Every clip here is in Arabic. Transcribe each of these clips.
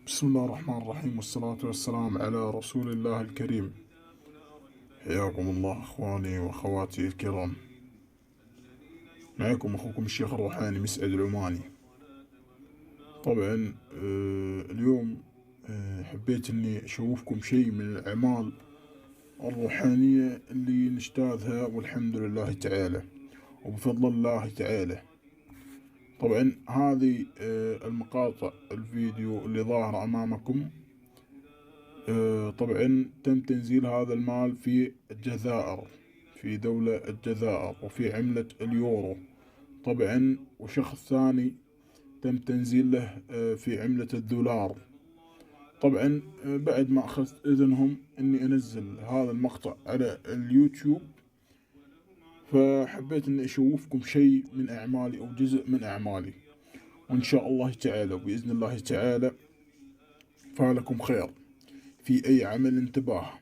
بسم الله الرحمن الرحيم، والصلاة والسلام على رسول الله الكريم. حياكم الله أخواني وأخواتي الكرام. معكم أخوكم الشيخ الروحاني مسعد العماني. طبعا اليوم حبيت أني أشوفكم شيء من الأعمال الروحانية اللي نجتازها، والحمد لله تعالى وبفضل الله تعالى. طبعا هذه المقاطع الفيديو اللي ظاهرة أمامكم، طبعا تم تنزيل هذا المال في الجزائر، في دولة الجزائر، وفي عملة اليورو طبعا. وشخص ثاني تم تنزيل له في عملة الدولار. طبعا بعد ما أخذت إذنهم أني أنزل هذا المقطع على اليوتيوب، فحبيت أني أشوفكم شيء من أعمالي أو جزء من أعمالي، وإن شاء الله تعالى وبإذن الله تعالى فعلكم خير. في أي عمل انتباه،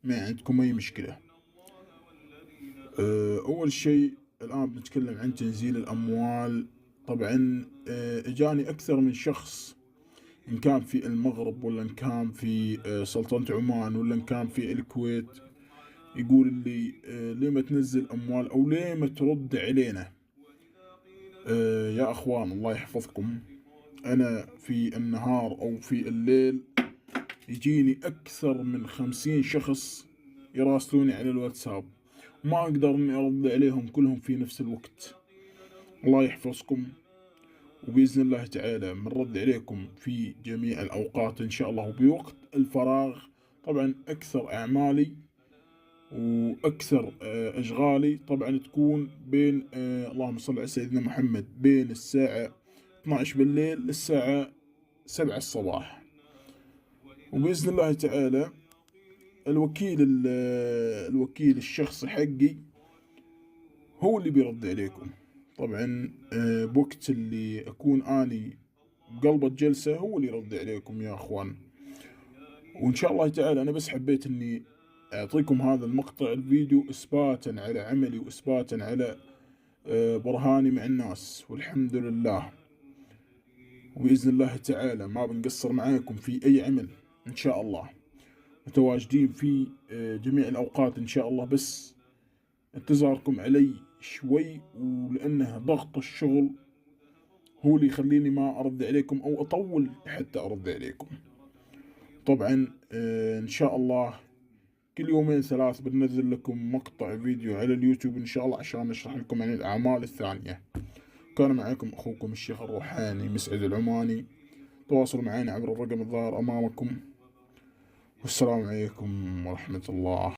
ما عندكم أي مشكلة. أول شيء الآن بنتكلم عن تنزيل الأموال. طبعا إجاني أكثر من شخص، إن كان في المغرب ولا إن كان في سلطنة عمان ولا إن كان في الكويت، يقول لي ليه ما تنزل أموال أو ليه ما ترد علينا. يا أخوان الله يحفظكم، أنا في النهار أو في الليل يجيني أكثر من 50 شخص يراسلوني على الواتساب، ما أقدر إني أرد عليهم كلهم في نفس الوقت. الله يحفظكم، وبإذن الله تعالى بنرد عليكم في جميع الأوقات إن شاء الله وبوقت الفراغ. طبعا أكثر أعمالي وأكثر أشغالي طبعا تكون بين اللهم صل على سيدنا محمد، بين الساعة 12 بالليل للساعة 7 الصباح. وبإذن الله تعالى الوكيل الشخصي حقي هو اللي بيرد عليكم. طبعا بوقت اللي أكون أني بقلب الجلسة هو اللي يرد عليكم يا أخوان. وإن شاء الله تعالى أنا بس حبيت أني أعطيكم هذا المقطع الفيديو إثباتا على عملي وإثباتا على برهاني مع الناس، والحمد لله. وبإذن الله تعالى ما بنقصر معاكم في أي عمل إن شاء الله، متواجدين في جميع الأوقات إن شاء الله. بس انتظاركم علي شوي، ولأنه ضغط الشغل هو اللي يخليني ما أرد عليكم أو أطول حتى أرد عليكم. طبعا إن شاء الله كل يومين ثلاث بنزل لكم مقطع فيديو على اليوتيوب إن شاء الله، عشان نشرح لكم عن الأعمال الثانية. كان معكم أخوكم الشيخ الروحاني مسعد العماني. تواصلوا معنا عبر الرقم الظاهر أمامكم، والسلام عليكم ورحمة الله.